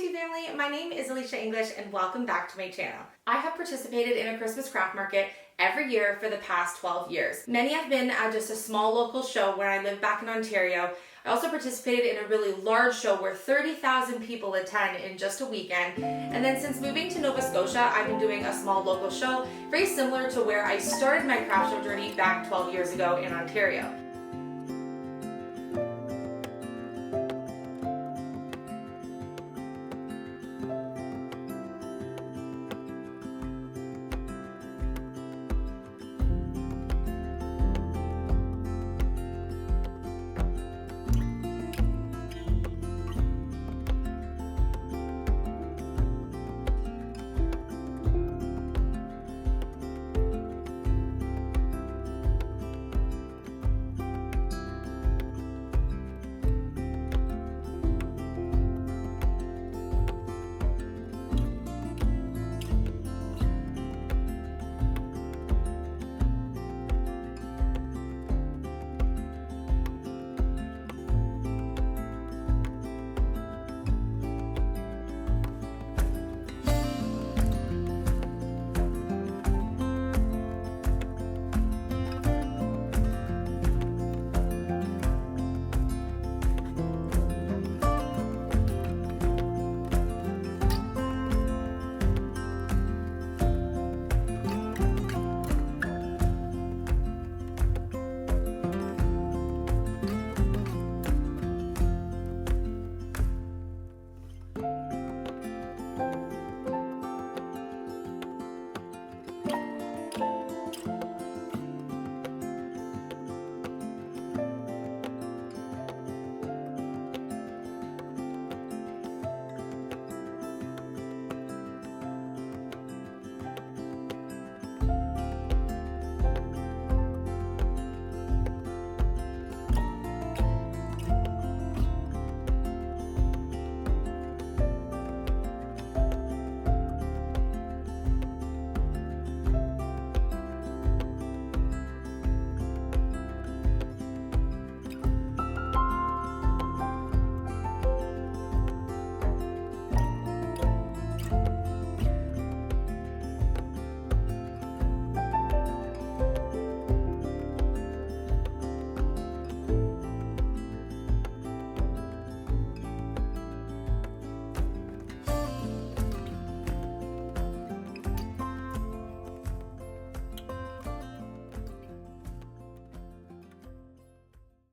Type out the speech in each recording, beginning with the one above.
YouTube family, my name is Elysia English and welcome back to my channel. I have participated in a Christmas craft market every year for the past 12 years. Many have been at just a small local show where I live back in Ontario. I also participated in a really large show where 30,000 people attend in just a weekend. And then since moving to Nova Scotia, I've been doing a small local show, very similar to where I started my craft show journey back 12 years ago in Ontario.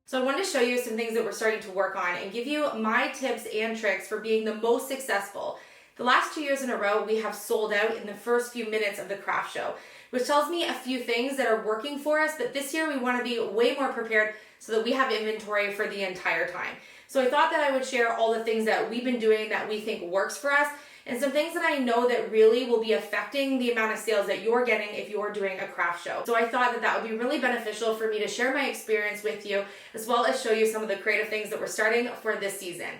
So I wanted to show you some things that we're starting to work on and give you my tips and tricks for being the most successful. The last 2 years in a row, we have sold out in the first few minutes of the craft show, which tells me a few things that are working for us, but this year we want to be way more prepared so that we have inventory for the entire time. So I thought that I would share all the things that we've been doing that we think works for us, and some things that I know that really will be affecting the amount of sales that you're getting if you're doing a craft show. So I thought that that would be really beneficial for me to share my experience with you, as well as show you some of the creative things that we're starting for this season.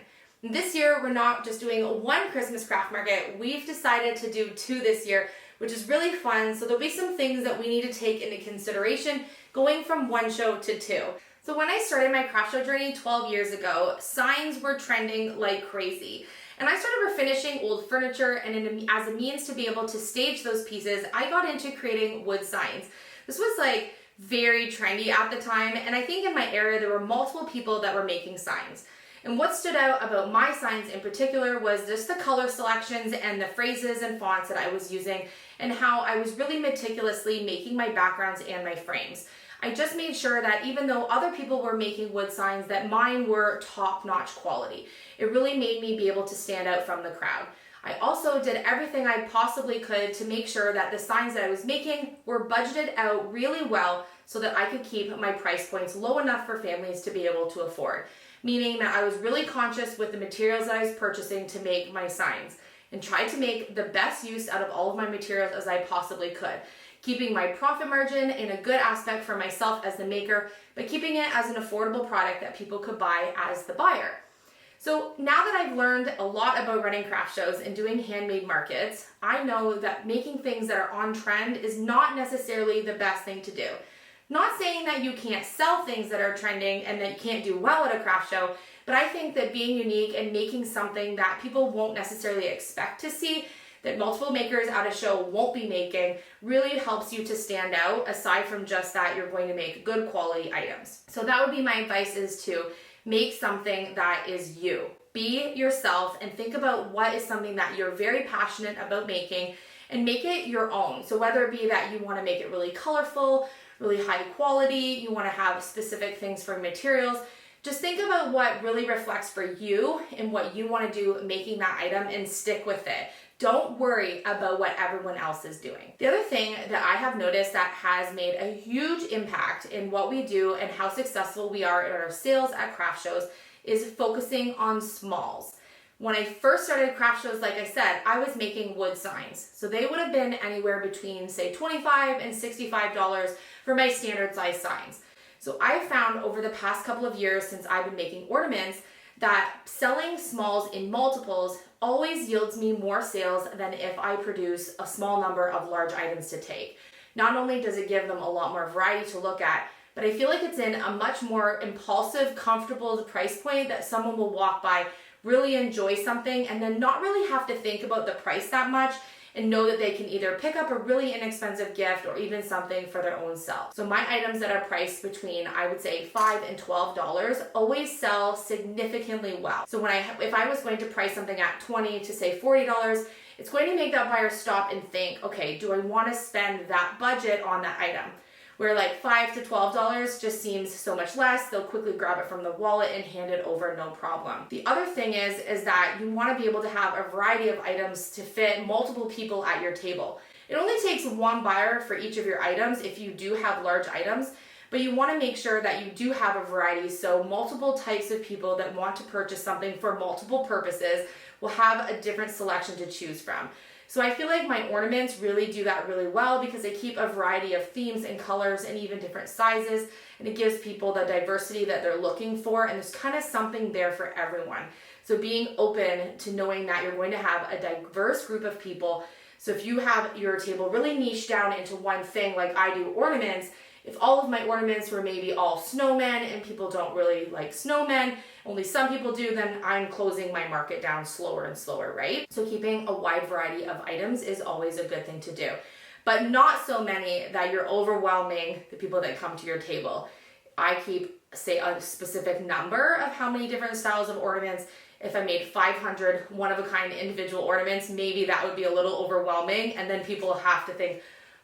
This year, we're not just doing one Christmas craft market, we've decided to do 2 this year, which is really fun. So there'll be some things that we need to take into consideration going from 1 show to 2. So when I started my craft show journey 12 years ago, signs were trending like crazy. And I started refinishing old furniture, and as a means to be able to stage those pieces, I got into creating wood signs. This was like very trendy at the time, and I think in my area there were multiple people that were making signs. And what stood out about my signs in particular was just the color selections and the phrases and fonts that I was using, and how I was really meticulously making my backgrounds and my frames. I just made sure that even though other people were making wood signs, that mine were top-notch quality. It really made me be able to stand out from the crowd. I also did everything I possibly could to make sure that the signs that I was making were budgeted out really well so that I could keep my price points low enough for families to be able to afford. Meaning that I was really conscious with the materials that I was purchasing to make my signs, and tried to make the best use out of all of my materials as I possibly could. Keeping my profit margin in a good aspect for myself as the maker, but keeping it as an affordable product that people could buy as the buyer. So now that I've learned a lot about running craft shows and doing handmade markets, I know that making things that are on trend is not necessarily the best thing to do. Not saying that you can't sell things that are trending and that you can't do well at a craft show, but I think that being unique and making something that people won't necessarily expect to see, that multiple makers at a show won't be making, really helps you to stand out, aside from just that you're going to make good quality items. So that would be my advice, is to make something that is you. Be yourself and think about what is something that you're very passionate about making and make it your own. So whether it be that you want to make it really colorful, really high quality, you want to have specific things for materials, just think about what really reflects for you and what you want to do making that item and stick with it. Don't worry about what everyone else is doing. The other thing that I have noticed that has made a huge impact in what we do and how successful we are in our sales at craft shows is focusing on smalls. When I first started craft shows, like I said, I was making wood signs. So they would have been anywhere between, say, $25 and $65 for my standard size signs. So I found over the past couple of years since I've been making ornaments that selling smalls in multiples always yields me more sales than if I produce a small number of large items to take. Not only does it give them a lot more variety to look at, but I feel like it's in a much more impulsive, comfortable price point that someone will walk by, really enjoy something, and then not really have to think about the price that much, and know that they can either pick up a really inexpensive gift or even something for their own self. So my items that are priced between, I would say, $5 and $12 always sell significantly well. So if I was going to price something at $20 to say $40, it's going to make that buyer stop and think, okay, do I want to spend that budget on that item? Where like $5 to $12 just seems so much less, they'll quickly grab it from the wallet and hand it over, no problem. The other thing is that you want to be able to have a variety of items to fit multiple people at your table. It only takes one buyer for each of your items if you do have large items, but you want to make sure that you do have a variety, so multiple types of people that want to purchase something for multiple purposes will have a different selection to choose from. So I feel like my ornaments really do that really well because they keep a variety of themes and colors and even different sizes, and it gives people the diversity that they're looking for, and there's kind of something there for everyone. So being open to knowing that you're going to have a diverse group of people. So if you have your table really niche down into one thing, like I do ornaments, if all of my ornaments were maybe all snowmen and people don't really like snowmen, only some people do, then I'm closing my market down slower and slower, right? So keeping a wide variety of items is always a good thing to do, but not so many that you're overwhelming the people that come to your table. I keep, say, a specific number of how many different styles of ornaments. If I made 500 one-of-a-kind individual ornaments, maybe that would be a little overwhelming, and then people have to think,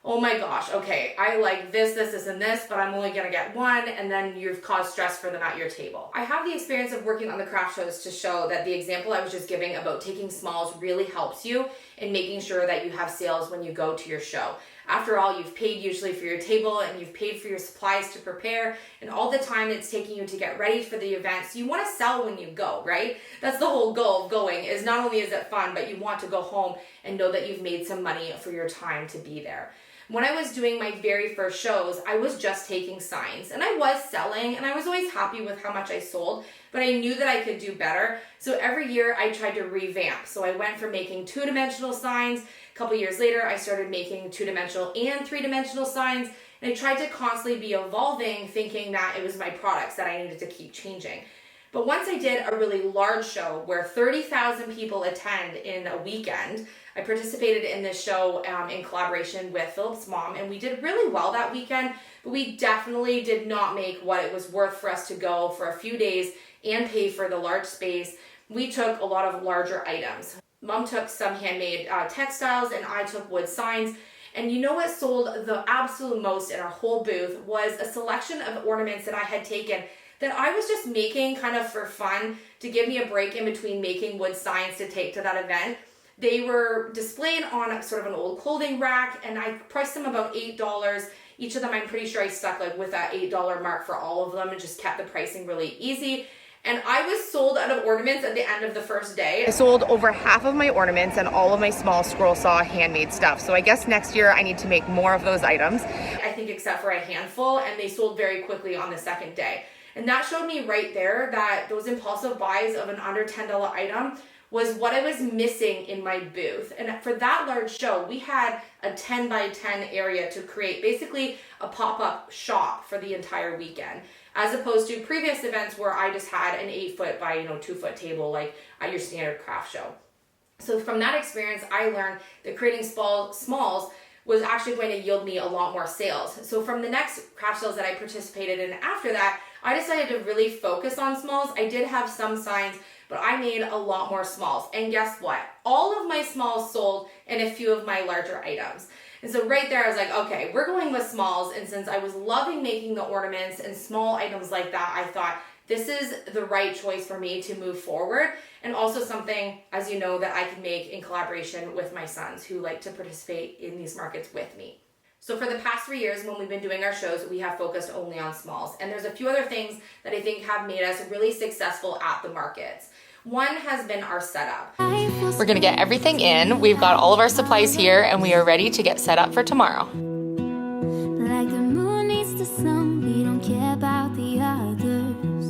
oh my gosh, okay, I like this, and this, but I'm only gonna get one, and then you've caused stress for them at your table. I have the experience of working on the craft shows to show that the example I was just giving about taking smalls really helps you in making sure that you have sales when you go to your show. After all, you've paid usually for your table and you've paid for your supplies to prepare and all the time it's taking you to get ready for the event. So you want to sell when you go, right? That's the whole goal of going, is not only is it fun, but you want to go home and know that you've made some money for your time to be there. When I was doing my very first shows, I was just taking signs and I was selling and I was always happy with how much I sold, but I knew that I could do better. So every year I tried to revamp. So I went from making 2-dimensional signs. A couple years later, I started making 2-dimensional and 3-dimensional signs. And I tried to constantly be evolving, thinking that it was my products that I needed to keep changing. But once I did a really large show where 30,000 people attend in a weekend, I participated in this show in collaboration with Philip's mom, and we did really well that weekend, but we definitely did not make what it was worth for us to go for a few days and pay for the large space. We took a lot of larger items. Mom took some handmade textiles and I took wood signs. And you know what sold the absolute most in our whole booth was a selection of ornaments that I had taken that I was just making kind of for fun to give me a break in between making wood signs to take to that event. They were displayed on sort of an old clothing rack and I priced them about $8. Each of them, I'm pretty sure I stuck like with that $8 mark for all of them and just kept the pricing really easy. And I was sold out of ornaments at the end of the first day. I sold over half of my ornaments and all of my small scroll saw handmade stuff. So I guess next year I need to make more of those items. I think except for a handful, and they sold very quickly on the second day. And that showed me right there that those impulsive buys of an under $10 item was what I was missing in my booth. And for that large show, we had a 10 by 10 area to create basically a pop-up shop for the entire weekend, as opposed to previous events where I just had an 8-foot by 2-foot table like at your standard craft show. So from that experience, I learned that creating smalls was actually going to yield me a lot more sales. So from the next craft shows that I participated in after that, I decided to really focus on smalls. I did have some signs, but I made a lot more smalls. And guess what? All of my smalls sold and a few of my larger items. And so right there, I was like, okay, we're going with smalls. And since I was loving making the ornaments and small items like that, I thought this is the right choice for me to move forward. And also something, as you know, that I can make in collaboration with my sons who like to participate in these markets with me. So for the past 3 years when we've been doing our shows, we have focused only on smalls. And there's a few other things that I think have made us really successful at the markets. One has been our setup. We're gonna get everything in. We've got all of our supplies here and we are ready to get set up for tomorrow. Like the moon needs the sun, we don't care about the others.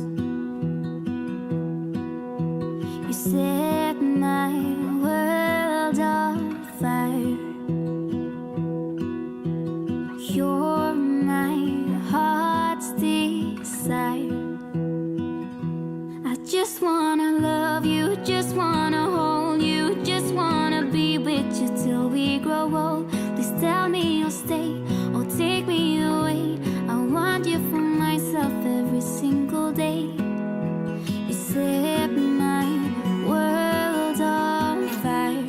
You set my world on fire. You're my heart's desire. I just wanna love you, just wanna hold you, just wanna be with you till we grow old. Please tell me you'll stay or take me away. I want you for myself every single day. You set my world on fire.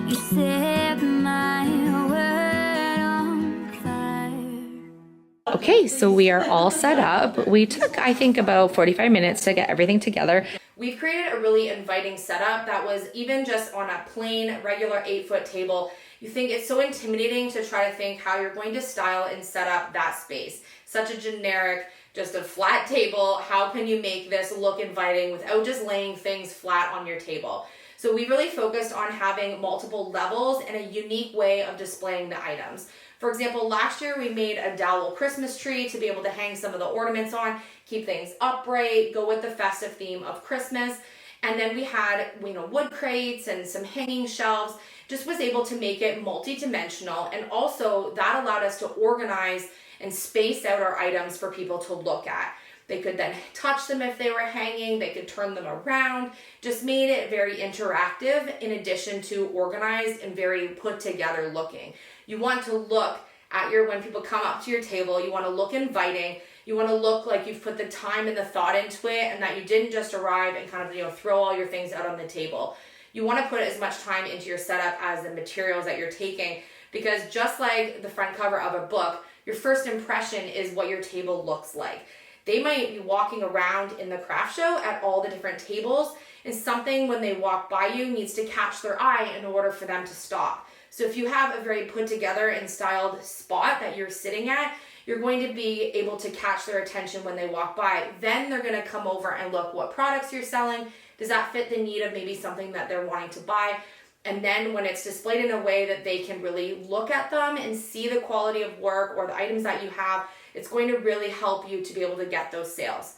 You set my world on fire. Okay, so we are all set up. We took, I think, about 45 minutes to get everything together. We've created a really inviting setup that was even just on a plain, regular 8-foot table. You think it's so intimidating to try to think how you're going to style and set up that space. Such a generic, just a flat table. How can you make this look inviting without just laying things flat on your table? So we really focused on having multiple levels and a unique way of displaying the items. For example, last year we made a dowel Christmas tree to be able to hang some of the ornaments on, keep things upright, go with the festive theme of Christmas. And then we had, wood crates and some hanging shelves. Just was able to make it multi-dimensional, and also that allowed us to organize and space out our items for people to look at. They could then touch them if they were hanging, they could turn them around, just made it very interactive in addition to organized and very put together looking. You want to look at when people come up to your table, you want to look inviting, you want to look like you've put the time and the thought into it and that you didn't just arrive and kind of, throw all your things out on the table. You want to put as much time into your setup as the materials that you're taking, because just like the front cover of a book, your first impression is what your table looks like. They might be walking around in the craft show at all the different tables, and something when they walk by you needs to catch their eye in order for them to stop. So if you have a very put together and styled spot that you're sitting at, you're going to be able to catch their attention when they walk by. Then they're going to come over and look what products you're selling. Does that fit the need of maybe something that they're wanting to buy? And then when it's displayed in a way that they can really look at them and see the quality of work or the items that you have, it's going to really help you to be able to get those sales.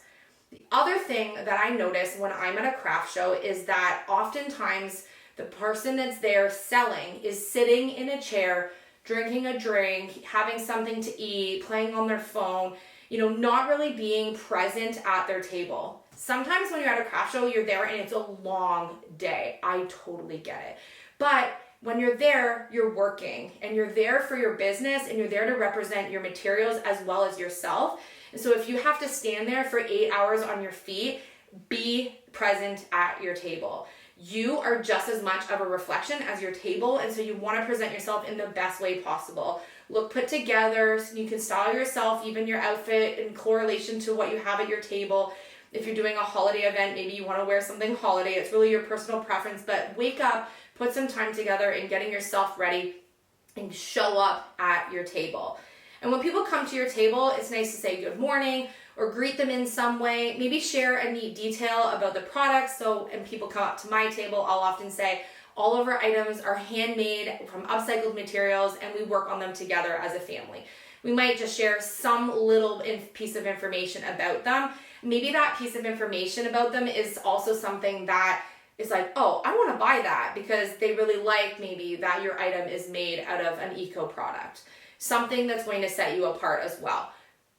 The other thing that I notice when I'm at a craft show is that oftentimes the person that's there selling is sitting in a chair, drinking a drink, having something to eat, playing on their phone, not really being present at their table. Sometimes when you're at a craft show, you're there and it's a long day. I totally get it. But when you're there, you're working and you're there for your business and you're there to represent your materials as well as yourself. And so if you have to stand there for 8 hours on your feet, be present at your table. You are just as much of a reflection as your table, and so you want to present yourself in the best way possible. Look put together, so you can style yourself, even your outfit in correlation to what you have at your table. If you're doing a holiday event, maybe you want to wear something holiday. It's really your personal preference, but wake up, put some time together in getting yourself ready and show up at your table. And when people come to your table, it's nice to say good morning or greet them in some way. Maybe share a neat detail about the products. And people come up to my table, I'll often say, all of our items are handmade from upcycled materials and we work on them together as a family. We might just share some little piece of information about them. maybe that piece of information about them is also something that is like, oh, I want to buy that because they really like maybe that your item is made out of an eco product. Something that's going to set you apart as well.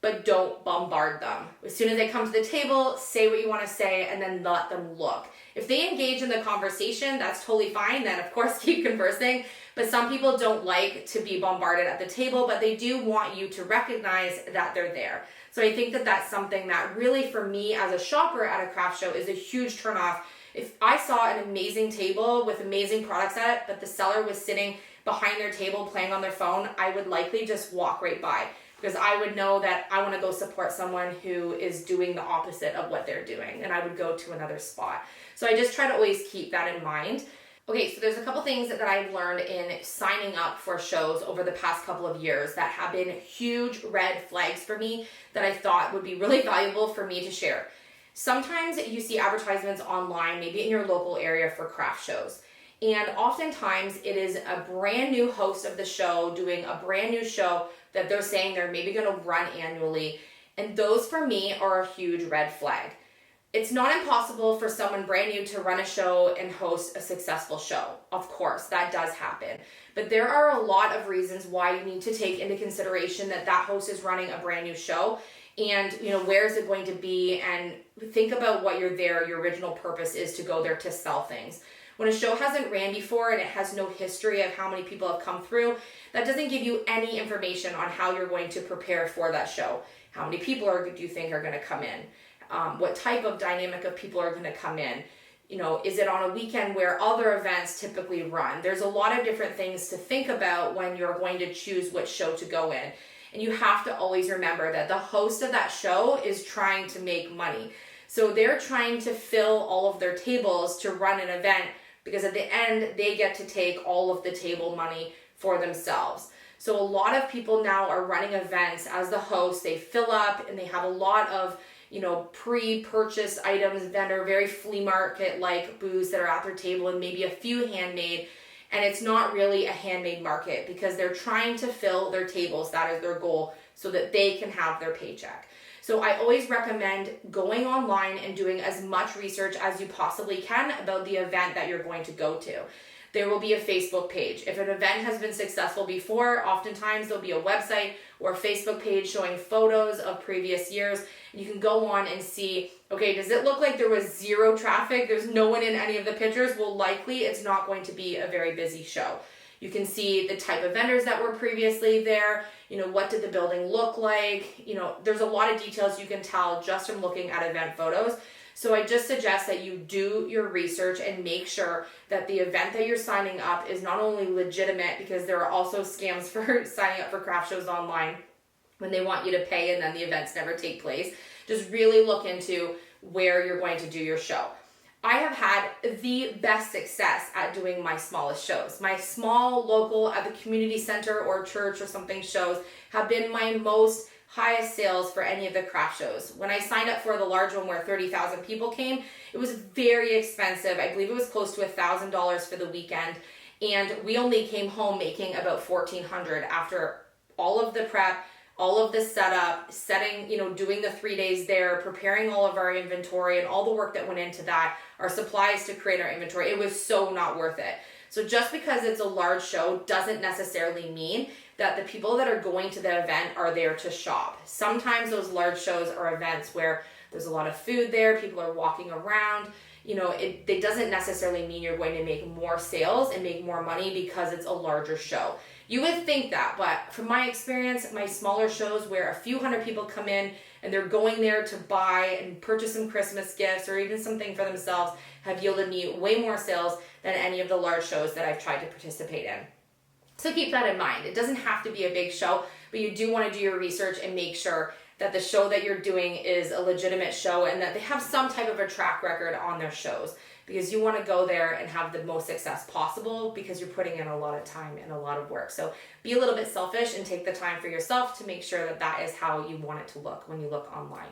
But don't bombard them. As soon as they come to the table, say what you want to say and then let them look. If they engage in the conversation, that's totally fine. Then of course keep conversing. But some people don't like to be bombarded at the table, but they do want you to recognize that they're there. So I think that that's something that really for me as a shopper at a craft show is a huge turnoff. If I saw an amazing table with amazing products at it, but the seller was sitting behind their table playing on their phone, I would likely just walk right by. Because I would know that I want to go support someone who is doing the opposite of what they're doing, and I would go to another spot. So I just try to always keep that in mind. Okay, so there's a couple things that I've learned in signing up for shows over the past couple of years that have been huge red flags for me that I thought would be really valuable for me to share. Sometimes you see advertisements online, maybe in your local area for craft shows. And oftentimes it is a brand new host of the show doing a brand new show that they're saying they're maybe going to run annually. And those for me are a huge red flag. It's not impossible for someone brand new to run a show and host a successful show. Of course, that does happen. But there are a lot of reasons why you need to take into consideration that that host is running a brand new show. And, where is it going to be? And think about what you're there. Your original purpose is to go there to sell things. When a show hasn't ran before and it has no history of how many people have come through, that doesn't give you any information on how you're going to prepare for that show. How many people do you think are going to come in? What type of dynamic of people are going to come in? Is it on a weekend where other events typically run? There's a lot of different things to think about when you're going to choose which show to go in. And you have to always remember that the host of that show is trying to make money. So they're trying to fill all of their tables to run an event, because at the end, they get to take all of the table money for themselves. So a lot of people now are running events as the host. They fill up and they have a lot of, pre-purchased items that are very flea market-like booths that are at their table and maybe a few handmade. And it's not really a handmade market because they're trying to fill their tables. That is their goal so that they can have their paycheck. So I always recommend going online and doing as much research as you possibly can about the event that you're going to go to. There will be a Facebook page. If an event has been successful before, oftentimes there'll be a website or a Facebook page showing photos of previous years. And you can go on and see, okay, does it look like there was zero traffic? There's no one in any of the pictures? Well, likely it's not going to be a very busy show. You can see the type of vendors that were previously there. What did the building look like? There's a lot of details you can tell just from looking at event photos. So I just suggest that you do your research and make sure that the event that you're signing up is not only legitimate, because there are also scams for signing up for craft shows online when they want you to pay and then the events never take place. Just really look into where you're going to do your show. I have had the best success at doing my smallest shows. My small local at the community center or church or something shows have been my most highest sales for any of the craft shows. When I signed up for the large one where 30,000 people came, it was very expensive. I believe it was close to $1,000 for the weekend. And we only came home making about $1,400 after all of the prep, all of the setup, setting, doing the 3 days there, preparing all of our inventory and all the work that went into that, our supplies to create our inventory. It was so not worth it. So just because it's a large show doesn't necessarily mean that the people that are going to the event are there to shop. Sometimes those large shows are events where there's a lot of food there, people are walking around. It doesn't necessarily mean you're going to make more sales and make more money because it's a larger show. You would think that, but from my experience, my smaller shows where a few hundred people come in and they're going there to buy and purchase some Christmas gifts or even something for themselves have yielded me way more sales than any of the large shows that I've tried to participate in. So keep that in mind. It doesn't have to be a big show, but you do want to do your research and make sure that the show that you're doing is a legitimate show and that they have some type of a track record on their shows, because you want to go there and have the most success possible because you're putting in a lot of time and a lot of work. So be a little bit selfish and take the time for yourself to make sure that that is how you want it to look when you look online.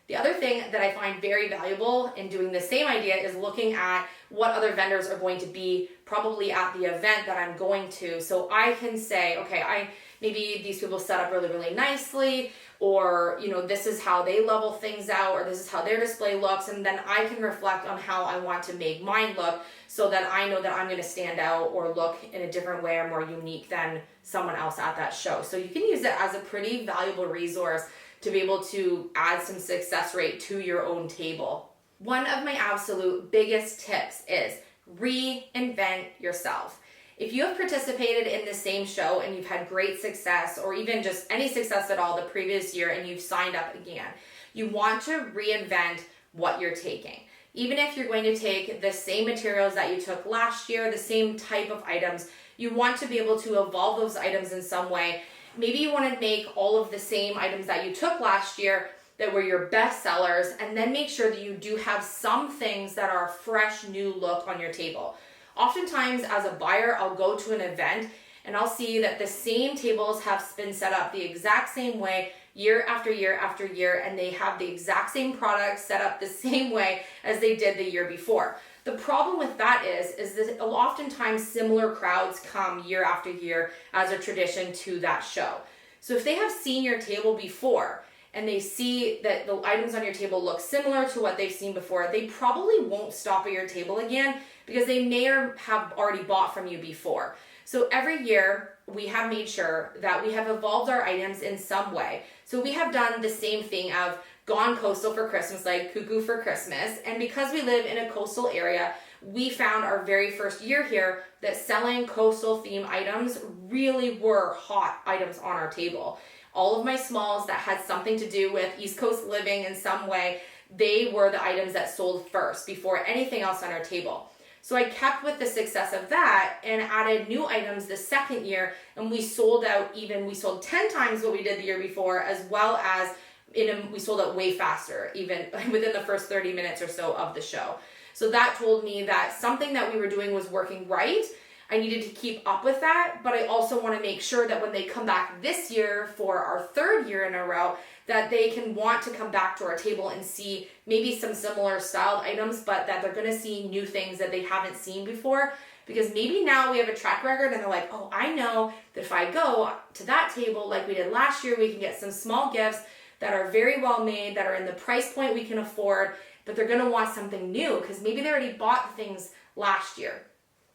The other thing that I find very valuable in doing the same idea is looking at what other vendors are going to be probably at the event that I'm going to. So I can say, okay, maybe these people set up really, really nicely, or, you know, this is how they level things out, or this is how their display looks, and then I can reflect on how I want to make mine look so that I know that I'm going to stand out or look in a different way or more unique than someone else at that show. So you can use it as a pretty valuable resource to be able to add some success rate to your own table. One of my absolute biggest tips is reinvent yourself. If you have participated in the same show and you've had great success, or even just any success at all the previous year, and you've signed up again, you want to reinvent what you're taking. Even if you're going to take the same materials that you took last year, the same type of items, you want to be able to evolve those items in some way. Maybe you want to make all of the same items that you took last year that were your best sellers, and then make sure that you do have some things that are a fresh new look on your table. Oftentimes as a buyer, I'll go to an event and I'll see that the same tables have been set up the exact same way year after year after year, and they have the exact same products set up the same way as they did the year before. The problem with that is that oftentimes similar crowds come year after year as a tradition to that show. So if they have seen your table before and they see that the items on your table look similar to what they've seen before, they probably won't stop at your table again because they may or have already bought from you before. So every year we have made sure that we have evolved our items in some way. So we have done the same thing of gone coastal for Christmas, like cuckoo for Christmas. And because we live in a coastal area, we found our very first year here that selling coastal theme items really were hot items on our table. All of my smalls that had something to do with East Coast living in some way, they were the items that sold first before anything else on our table. So I kept with the success of that and added new items the second year, and we sold 10 times what we did the year before, as well as we sold out way faster, even within the first 30 minutes or so of the show. So that told me that something that we were doing was working right. I needed to keep up with that, but I also want to make sure that when they come back this year for our third year in a row, that they can want to come back to our table and see maybe some similar styled items, but that they're going to see new things that they haven't seen before. Because maybe now we have a track record and they're like, oh, I know that if I go to that table like we did last year, we can get some small gifts that are very well made, that are in the price point we can afford, but they're going to want something new because maybe they already bought things last year.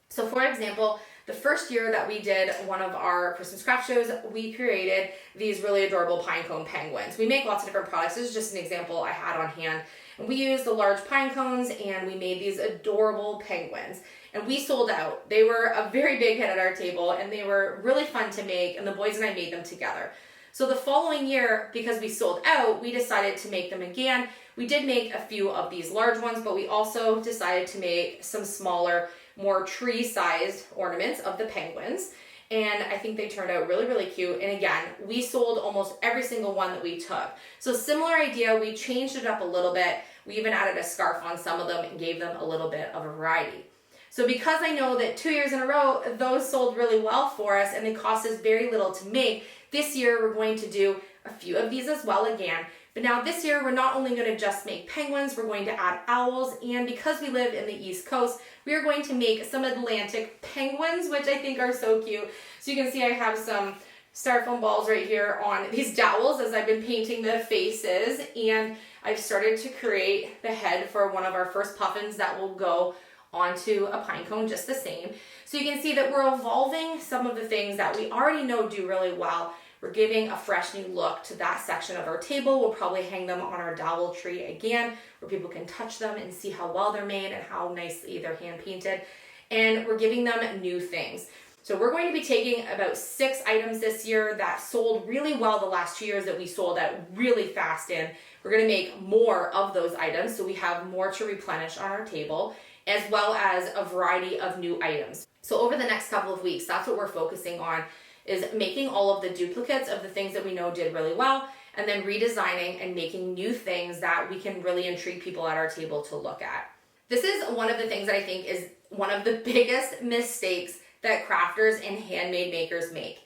So for example, the first year that we did one of our Christmas craft shows, we created these really adorable pine cone penguins. We make lots of different products. This is just an example I had on hand. And we used the large pine cones and we made these adorable penguins. And we sold out. They were a very big hit at our table and they were really fun to make, and the boys and I made them together. So the following year, because we sold out, we decided to make them again. We did make a few of these large ones, but we also decided to make some smaller, more tree-sized ornaments of the penguins. And I think they turned out really, really cute. And again, we sold almost every single one that we took. So similar idea, we changed it up a little bit. We even added a scarf on some of them and gave them a little bit of a variety. So because I know that 2 years in a row, those sold really well for us and they cost us very little to make, this year we're going to do a few of these as well again. But now this year, we're not only going to just make penguins, we're going to add owls. And because we live in the East Coast, we are going to make some Atlantic penguins, which I think are so cute. So you can see I have some styrofoam balls right here on these dowels as I've been painting the faces. And I've started to create the head for one of our first puffins that will go onto a pine cone just the same. So you can see that we're evolving some of the things that we already know do really well. We're giving a fresh new look to that section of our table. We'll probably hang them on our dowel tree again, where people can touch them and see how well they're made and how nicely they're hand painted. And we're giving them new things. So we're going to be taking about 6 items this year that sold really well the last 2 years that we sold out really fast in. We're going to make more of those items so we have more to replenish on our table, as well as a variety of new items. So over the next couple of weeks, that's what we're focusing on, is making all of the duplicates of the things that we know did really well, and then redesigning and making new things that we can really intrigue people at our table to look at. This is one of the things that I think is one of the biggest mistakes that crafters and handmade makers make.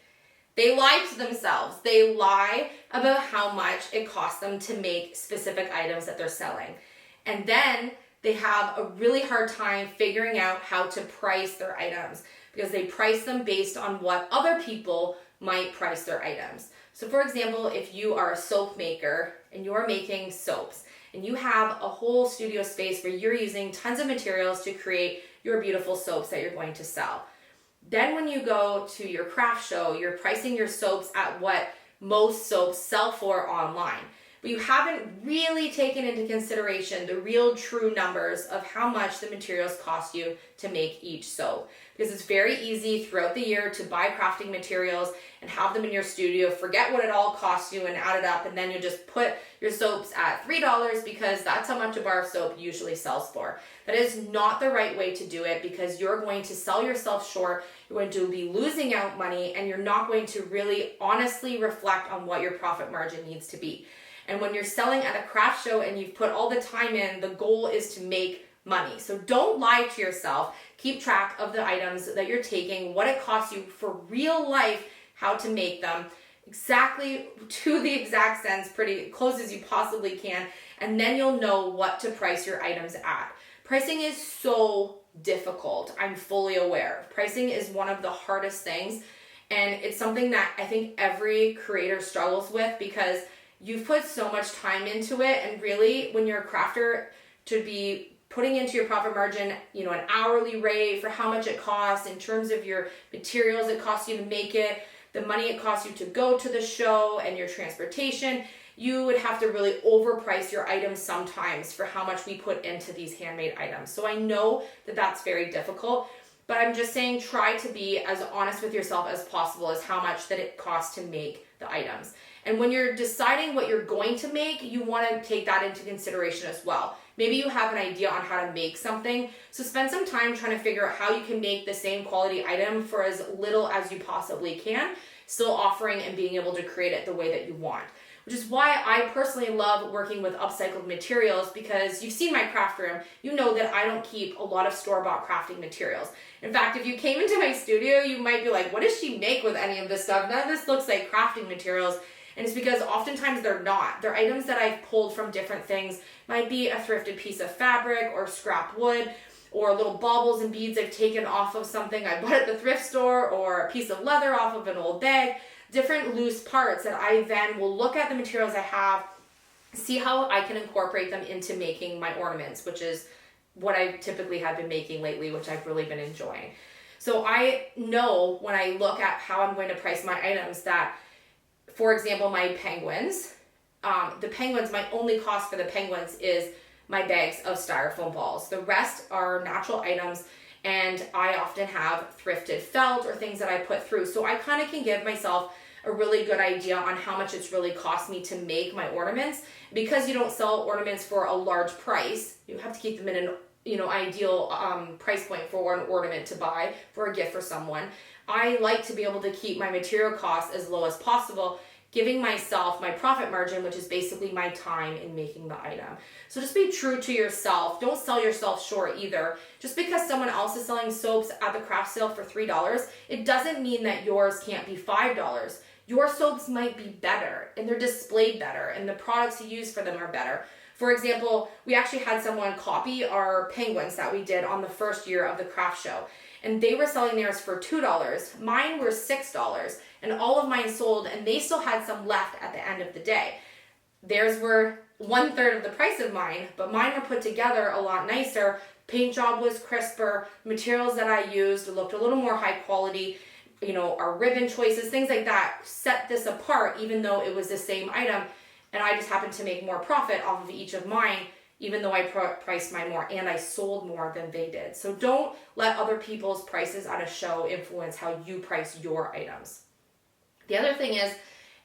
They lie to themselves. They lie about how much it costs them to make specific items that they're selling. And then they have a really hard time figuring out how to price their items, because they price them based on what other people might price their items. So for example, if you are a soap maker and you're making soaps and you have a whole studio space where you're using tons of materials to create your beautiful soaps that you're going to sell. Then when you go to your craft show, you're pricing your soaps at what most soaps sell for online. But you haven't really taken into consideration the real true numbers of how much the materials cost you to make each soap. Because it's very easy throughout the year to buy crafting materials and have them in your studio, forget what it all costs you and add it up, and then you just put your soaps at $3 because that's how much a bar of soap usually sells for. That is not the right way to do it, because you're going to sell yourself short, you're going to be losing out money, and you're not going to really honestly reflect on what your profit margin needs to be. And when you're selling at a craft show and you've put all the time in, the goal is to make money. So don't lie to yourself. Keep track of the items that you're taking, what it costs you for real life, how to make them, exactly to the exact cents, pretty close as you possibly can, and then you'll know what to price your items at. Pricing is so difficult. I'm fully aware. Pricing is one of the hardest things, and it's something that I think every creator struggles with, because you've put so much time into it, and really when you're a crafter, to be putting into your profit margin, an hourly rate for how much it costs in terms of your materials it costs you to make it, the money it costs you to go to the show, and your transportation, you would have to really overprice your items sometimes for how much we put into these handmade items. So I know that that's very difficult, but I'm just saying try to be as honest with yourself as possible as how much that it costs to make the items. And when you're deciding what you're going to make, you want to take that into consideration as well. Maybe you have an idea on how to make something, so spend some time trying to figure out how you can make the same quality item for as little as you possibly can, still offering and being able to create it the way that you want. Which is why I personally love working with upcycled materials, because you've seen my craft room, you know that I don't keep a lot of store-bought crafting materials. In fact, if you came into my studio, you might be like, what does she make with any of this stuff? None of this looks like crafting materials. And it's because oftentimes they're not. They're items that I've pulled from different things. Might be a thrifted piece of fabric or scrap wood, or little baubles and beads I've taken off of something I bought at the thrift store, or a piece of leather off of an old bag. Different loose parts that I then will look at the materials I have, see how I can incorporate them into making my ornaments, which is what I typically have been making lately, which I've really been enjoying. So I know when I look at how I'm going to price my items that, for example, my penguins, my only cost for the penguins is my bags of styrofoam balls. The rest are natural items, and I often have thrifted felt or things that I put through. So I kind of can give myself a really good idea on how much it's really cost me to make my ornaments. Because you don't sell ornaments for a large price, you have to keep them in an ideal price point for an ornament to buy for a gift for someone. I like to be able to keep my material costs as low as possible, giving myself my profit margin, which is basically my time in making the item. So just be true to yourself. Don't sell yourself short either. Just because someone else is selling soaps at the craft sale for $3, it doesn't mean that yours can't be $5. Your soaps might be better, and they're displayed better, and the products you use for them are better. For example, we actually had someone copy our penguins that we did on the first year of the craft show, and they were selling theirs for $2. Mine were $6, and all of mine sold, and they still had some left at the end of the day. Theirs were 1/3 of the price of mine, but mine were put together a lot nicer. Paint job was crisper. Materials that I used looked a little more high quality. Our ribbon choices, things like that set this apart, even though it was the same item. And I just happened to make more profit off of each of mine, even though I priced mine more, and I sold more than they did. So don't let other people's prices at a show influence how you price your items. The other thing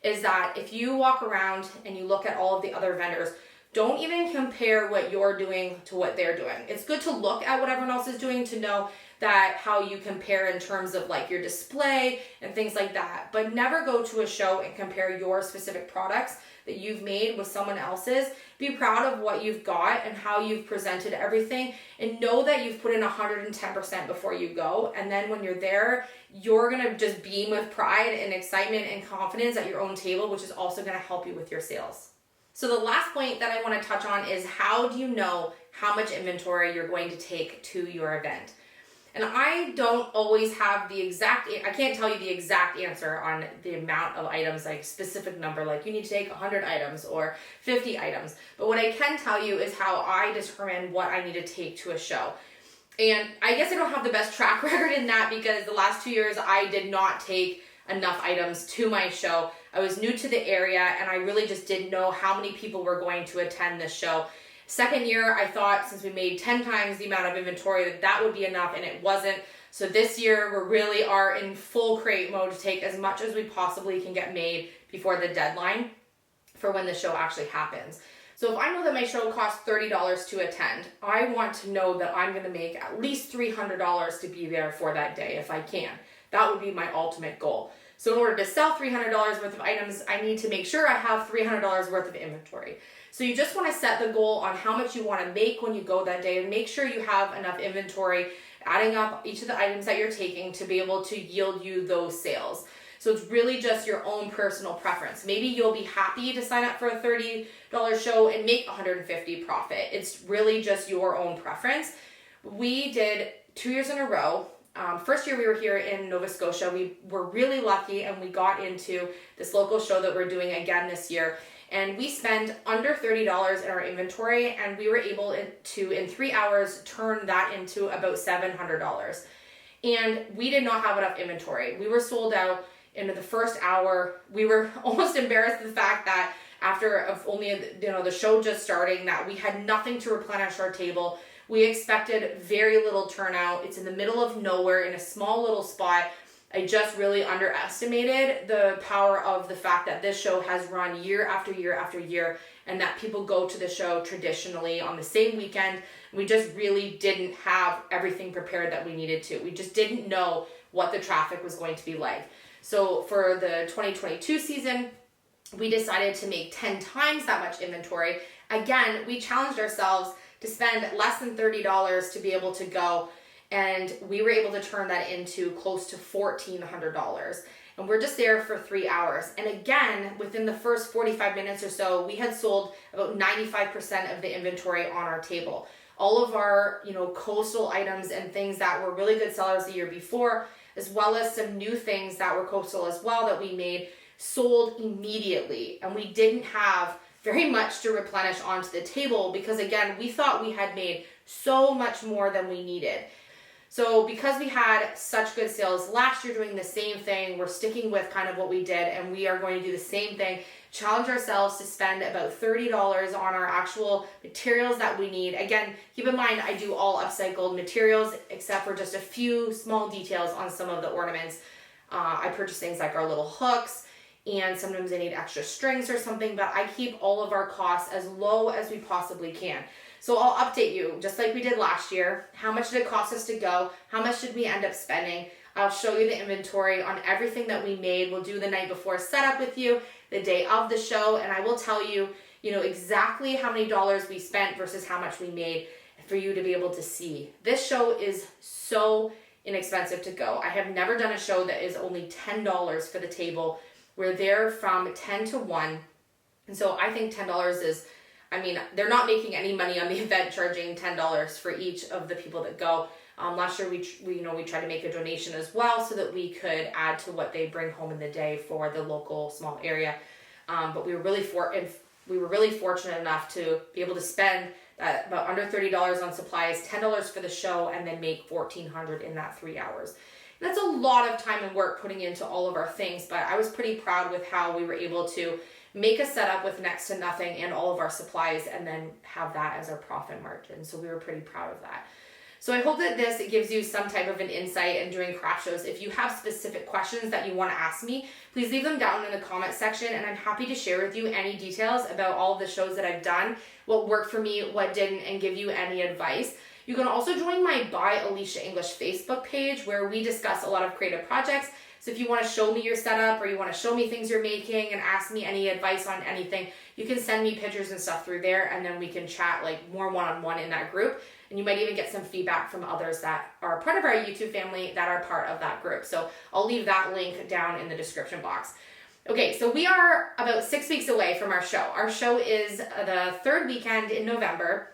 is that if you walk around and you look at all of the other vendors, don't even compare what you're doing to what they're doing. It's good to look at what everyone else is doing to know that how you compare in terms of like your display and things like that. But never go to a show and compare your specific products that you've made with someone else's. Be proud of what you've got and how you've presented everything, and know that you've put in 110% before you go. And then when you're there, you're gonna just beam with pride and excitement and confidence at your own table, which is also gonna help you with your sales. So the last point that I wanna touch on is, how do you know how much inventory you're going to take to your event? And I don't always have the exact, I can't tell you the exact answer on the amount of items, like specific number, like you need to take 100 items or 50 items. But what I can tell you is how I determine what I need to take to a show. And I guess I don't have the best track record in that because the last 2 years I did not take enough items to my show. I was new to the area and I really just didn't know how many people were going to attend this show. Second year, I thought since we made 10 times the amount of inventory that would be enough, and it wasn't. So this year, we really are in full crate mode to take as much as we possibly can get made before the deadline for when the show actually happens. So if I know that my show costs $30 to attend, I want to know that I'm going to make at least $300 to be there for that day if I can. That would be my ultimate goal. So in order to sell $300 worth of items, I need to make sure I have $300 worth of inventory. So you just want to set the goal on how much you want to make when you go that day and make sure you have enough inventory, adding up each of the items that you're taking to be able to yield you those sales. So it's really just your own personal preference. Maybe you'll be happy to sign up for a $30 show and make $150 profit. It's really just your own preference. We did 2 years in a row. First year we were here in Nova Scotia. We were really lucky and we got into this local show that we're doing again this year. And we spent under $30 in our inventory and we were able to, in 3 hours, turn that into about $700. And we did not have enough inventory. We were sold out into the first hour. We were almost embarrassed at the fact that after only the show just starting that we had nothing to replenish our table. We expected very little turnout. It's in the middle of nowhere in a small little spot. I just really underestimated the power of the fact that this show has run year after year after year and that people go to the show traditionally on the same weekend. We just really didn't have everything prepared that we needed to. We just didn't know what the traffic was going to be like. So for the 2022 season, we decided to make 10 times that much inventory. Again, we challenged ourselves to spend less than $30 to be able to go, and we were able to turn that into close to $1,400. And we're just there for 3 hours. And again, within the first 45 minutes or so, we had sold about 95% of the inventory on our table. All of our, coastal items and things that were really good sellers the year before, as well as some new things that were coastal as well that we made, sold immediately. And we didn't have very much to replenish onto the table because again, we thought we had made so much more than we needed. So because we had such good sales last year doing the same thing, we're sticking with kind of what we did and we are going to do the same thing, challenge ourselves to spend about $30 on our actual materials that we need. Again, keep in mind, I do all upcycled materials except for just a few small details on some of the ornaments. I purchase things like our little hooks, and sometimes I need extra strings or something, but I keep all of our costs as low as we possibly can. So I'll update you, just like we did last year. How much did it cost us to go? How much did we end up spending? I'll show you the inventory on everything that we made. We'll do the night before setup with you, the day of the show, and I will tell you, exactly how many dollars we spent versus how much we made for you to be able to see. This show is so inexpensive to go. I have never done a show that is only $10 for the table. We're there from 10 to 1. And so I think $10 is, they're not making any money on the event charging $10 for each of the people that go. Last year we tried to make a donation as well so that we could add to what they bring home in the day for the local small area. But we were really fortunate enough to be able to spend about under $30 on supplies, $10 for the show, and then make $1,400 in that 3 hours. That's a lot of time and work putting into all of our things, but I was pretty proud with how we were able to make a setup with next to nothing and all of our supplies and then have that as our profit margin. So we were pretty proud of that. So I hope that this gives you some type of an insight in doing craft shows. If you have specific questions that you want to ask me, please leave them down in the comment section and I'm happy to share with you any details about all of the shows that I've done, what worked for me, what didn't, and give you any advice. You can also join my By Elysia English Facebook page where we discuss a lot of creative projects. So if you want to show me your setup or you want to show me things you're making and ask me any advice on anything, you can send me pictures and stuff through there and then we can chat like more one-on-one in that group. And you might even get some feedback from others that are part of our YouTube family that are part of that group. So I'll leave that link down in the description box. Okay, so we are about 6 weeks away from our show. Our show is the third weekend in November.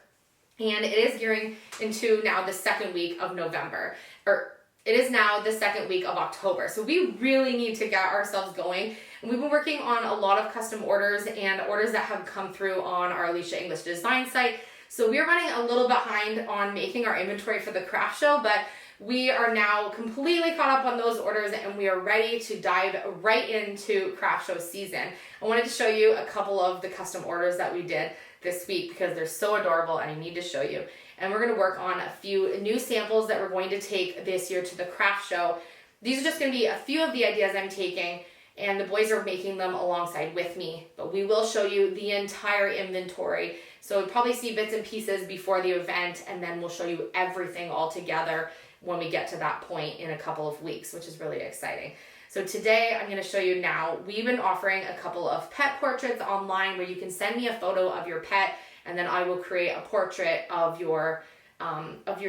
And it is gearing into now the second week of November, or it is now the second week of October. So we really need to get ourselves going. And we've been working on a lot of custom orders and orders that have come through on our Elysia English design site. So we're running a little behind on making our inventory for the craft show, but we are now completely caught up on those orders and we are ready to dive right into craft show season. I wanted to show you a couple of the custom orders that we did this week because they're so adorable and I need to show you. And we're going to work on a few new samples that we're going to take this year to the craft show. These are just going to be a few of the ideas I'm taking, and the boys are making them alongside with me, but we will show you the entire inventory. So you'll probably see bits and pieces before the event, and then we'll show you everything all together when we get to that point in a couple of weeks, which is really exciting. So today I'm going to show you now, we've been offering a couple of pet portraits online where you can send me a photo of your pet and then I will create a portrait of your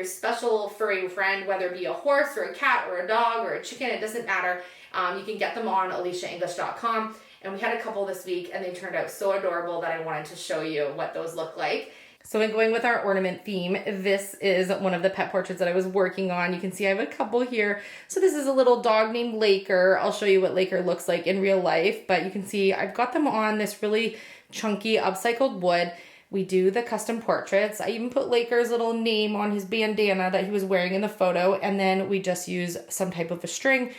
special furry friend, whether it be a horse or a cat or a dog or a chicken, it doesn't matter. You can get them on ElysiaEnglish.com. And we had a couple this week and they turned out so adorable that I wanted to show you what those look like. So in going with our ornament theme, this is one of the pet portraits that I was working on. You can see I have a couple here. So this is a little dog named Laker. I'll show you what Laker looks like in real life, but you can see I've got them on this really chunky upcycled wood. We do the custom portraits. I even put Laker's little name on his bandana that he was wearing in the photo, and then we just use some type of a string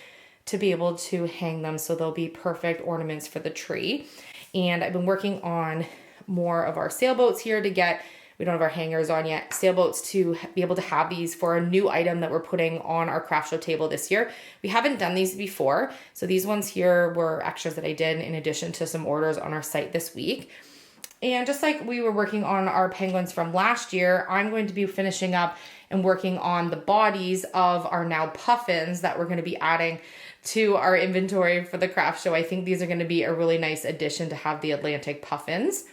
to be able to hang them so they'll be perfect ornaments for the tree. And I've been working on more of our sailboats here to get, we don't have our hangers on yet, sailboats to be able to have these for a new item that we're putting on our craft show table this year. We haven't done these before, so these ones here were extras that I did in addition to some orders on our site this week. And just like we were working on our penguins from last year, I'm going to be finishing up and working on the bodies of our now puffins that we're going to be adding to our inventory for the craft show. I think these are going to be a really nice addition to have the Atlantic puffins.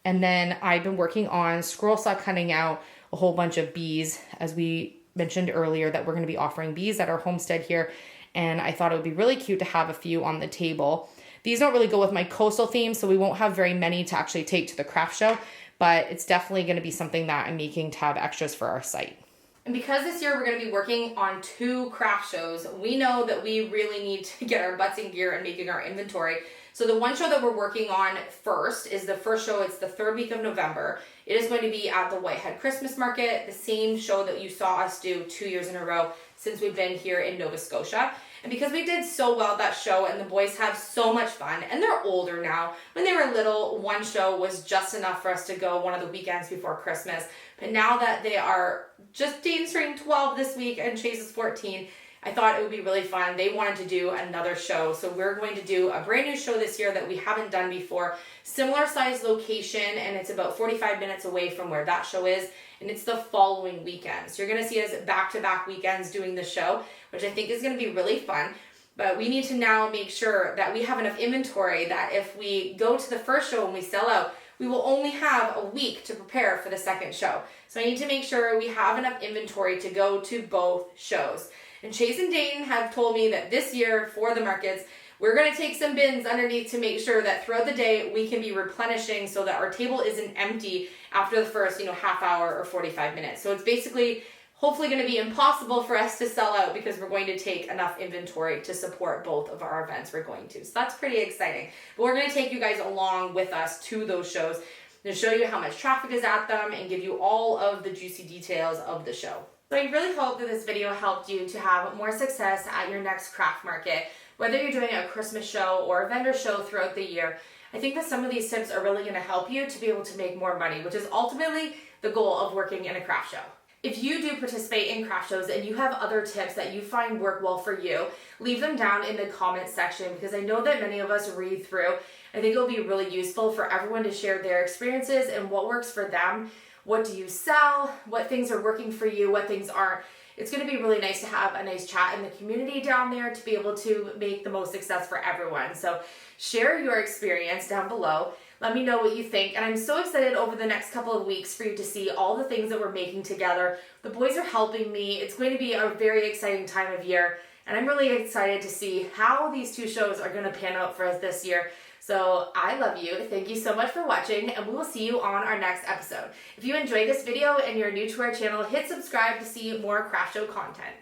And then I've been working on scroll saw cutting out a whole bunch of bees, as we mentioned earlier that we're going to be offering bees at our homestead here. And I thought it would be really cute to have a few on the table. These don't really go with my coastal theme, so we won't have very many to actually take to the craft show, but it's definitely going to be something that I'm making to have extras for our site. And because this year we're going to be working on 2 craft shows, we know that we really need to get our butts in gear and making our inventory. So the one show that we're working on first is the first show. It's the 3rd week of November. It is going to be at the Whitehead Christmas Market, the same show that you saw us do 2 years in a row since we've been here in Nova Scotia. And because we did so well at that show and the boys have so much fun, and they're older now. When they were little, one show was just enough for us to go one of the weekends before Christmas. But now that they are just Dane's turning 12 this week and Chase is 14, I thought it would be really fun. They wanted to do another show. So we're going to do a brand new show this year that we haven't done before. Similar size location, and it's about 45 minutes away from where that show is. And it's the following weekend. So you're going to see us back-to-back weekends doing the show, which I think is going to be really fun. But we need to now make sure that we have enough inventory that if we go to the first show and we sell out, we will only have a week to prepare for the second show. So I need to make sure we have enough inventory to go to both shows. And Chase and Dayton have told me that this year for the markets, we're going to take some bins underneath to make sure that throughout the day we can be replenishing so that our table isn't empty after the first, half hour or 45 minutes. So it's basically hopefully going to be impossible for us to sell out because we're going to take enough inventory to support both of our events we're going to. So that's pretty exciting. But we're going to take you guys along with us to those shows to show you how much traffic is at them and give you all of the juicy details of the show. So I really hope that this video helped you to have more success at your next craft market. Whether you're doing a Christmas show or a vendor show throughout the year, I think that some of these tips are really going to help you to be able to make more money, which is ultimately the goal of working in a craft show. If you do participate in craft shows and you have other tips that you find work well for you, leave them down in the comment section because I know that many of us read through. I think it'll be really useful for everyone to share their experiences and what works for them. What do you sell? What things are working for you? What things aren't? It's going to be really nice to have a nice chat in the community down there to be able to make the most success for everyone. So share your experience down below. Let me know what you think. And I'm so excited over the next couple of weeks for you to see all the things that we're making together. The boys are helping me. It's going to be a very exciting time of year. And I'm really excited to see how these 2 shows are going to pan out for us this year. So I love you. Thank you so much for watching, and we will see you on our next episode. If you enjoyed this video and you're new to our channel, hit subscribe to see more craft show content.